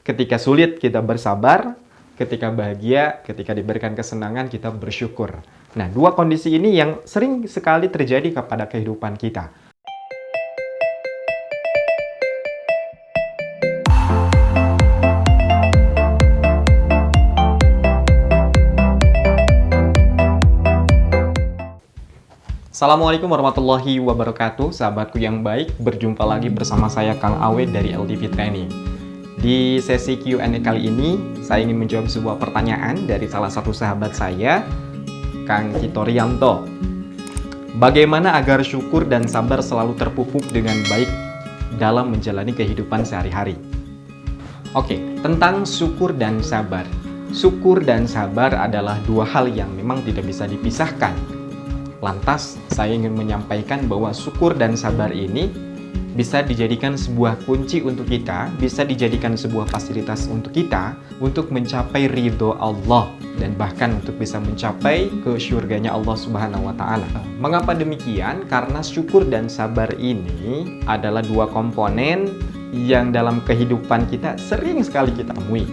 Ketika sulit kita bersabar, ketika bahagia, ketika diberikan kesenangan kita bersyukur. Nah, dua kondisi ini yang sering sekali terjadi kepada kehidupan kita. Assalamualaikum warahmatullahi wabarakatuh, sahabatku yang baik. Berjumpa lagi bersama saya Kang Awe dari LTV Training. Di sesi Q&A kali ini, saya ingin menjawab sebuah pertanyaan dari salah satu sahabat saya, Kang Tito Rianto. Bagaimana agar syukur dan sabar selalu terpupuk dengan baik dalam menjalani kehidupan sehari-hari? Oke, tentang syukur dan sabar. Syukur dan sabar adalah dua hal yang memang tidak bisa dipisahkan. Lantas, saya ingin menyampaikan bahwa syukur dan sabar ini bisa dijadikan sebuah kunci untuk kita, bisa dijadikan sebuah fasilitas untuk kita, untuk mencapai ridho Allah, dan bahkan untuk bisa mencapai ke syurganya Allah Subhanahu wa Ta'ala. Mengapa demikian? Karena syukur dan sabar ini adalah dua komponen yang dalam kehidupan kita sering sekali kita temui.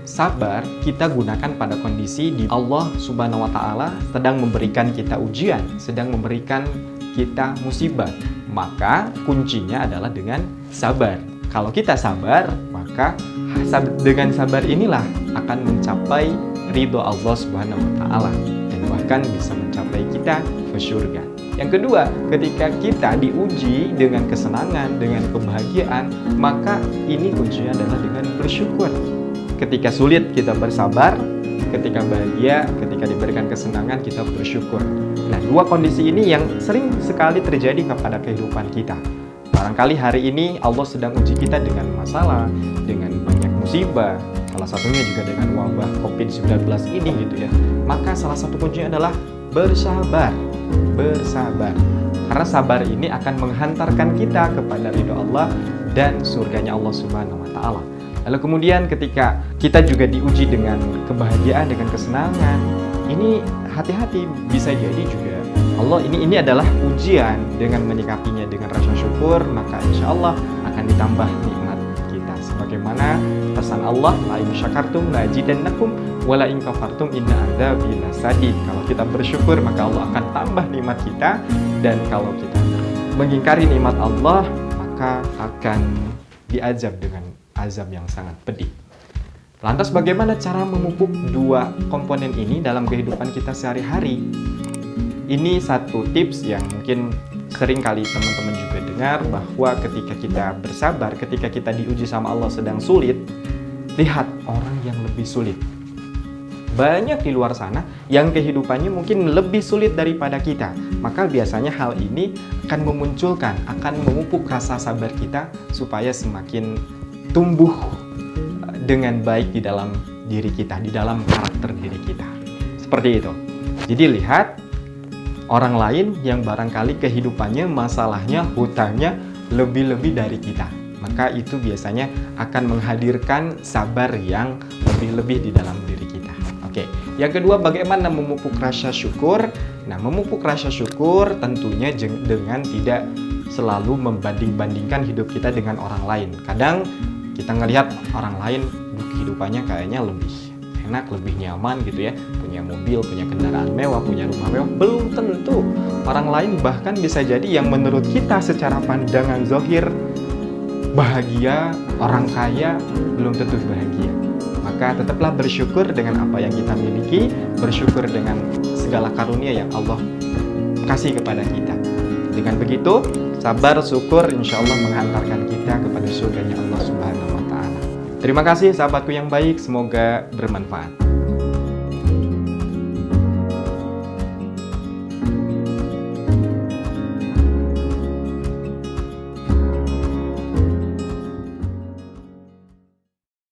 Sabar kita gunakan pada kondisi di Allah Subhanahu wa Ta'ala sedang memberikan kita ujian, sedang memberikan kita musibah. Maka kuncinya adalah dengan sabar. Kalau kita sabar, maka dengan sabar inilah akan mencapai ridho Allah Subhanahu wa Ta'ala dan bahkan bisa mencapai kita ke surga. Yang kedua, ketika kita diuji dengan kesenangan, dengan kebahagiaan, maka ini kuncinya adalah dengan bersyukur. Ketika sulit kita bersabar, ketika bahagia, ketika diberikan kesenangan kita bersyukur. Nah, dua kondisi ini yang sering sekali terjadi kepada kehidupan kita. Barangkali hari ini Allah sedang uji kita dengan masalah, dengan banyak musibah, salah satunya juga dengan wabah COVID-19 ini gitu ya. Maka salah satu kuncinya adalah bersabar. Bersabar. Karena sabar ini akan menghantarkan kita kepada ridho Allah dan surganya Allah Subhanahu wa Ta'ala. Lalu kemudian ketika kita juga diuji dengan kebahagiaan, dengan kesenangan, ini hati-hati, bisa jadi juga Allah ini adalah ujian. Dengan menyikapinya dengan rasa syukur, maka insya Allah akan ditambah nikmat kita. Sebagaimana pesan Allah, la in syakartum la azidannakum wa la in kafartum inna adzabi lasadid. Kalau kita bersyukur, maka Allah akan tambah nikmat kita, dan kalau kita mengingkari nikmat Allah, maka akan diazab dengan azab yang sangat pedih. Lantas bagaimana cara memupuk dua komponen ini dalam kehidupan kita sehari-hari? Ini satu tips yang mungkin sering kali teman-teman juga dengar, bahwa ketika kita bersabar, ketika kita diuji sama Allah sedang sulit, lihat orang yang lebih sulit. Banyak di luar sana yang kehidupannya mungkin lebih sulit daripada kita. Maka biasanya hal ini akan memunculkan, akan memupuk rasa sabar kita supaya semakin tumbuh dengan baik di dalam diri kita, di dalam karakter diri kita. Seperti itu. Jadi lihat orang lain yang barangkali kehidupannya, masalahnya, hutangnya lebih-lebih dari kita. Maka itu biasanya akan menghadirkan sabar yang lebih-lebih di dalam diri kita. Oke. Yang kedua, bagaimana memupuk rasa syukur? Nah, memupuk rasa syukur tentunya dengan tidak selalu membanding-bandingkan hidup kita dengan orang lain. Kadang kita ngelihat orang lain kehidupannya kayaknya lebih enak, lebih nyaman gitu ya, punya mobil, punya kendaraan mewah, punya rumah mewah. Belum tentu. Orang lain bahkan bisa jadi yang menurut kita secara pandangan zahir bahagia, orang kaya, belum tentu bahagia. Maka tetaplah bersyukur dengan apa yang kita miliki, bersyukur dengan segala karunia yang Allah kasih kepada kita. Dengan begitu, sabar, syukur, insya Allah menghantarkan kita kepada surganya Allah Subhanahu wa Ta'ala. Terima kasih sahabatku yang baik, semoga bermanfaat.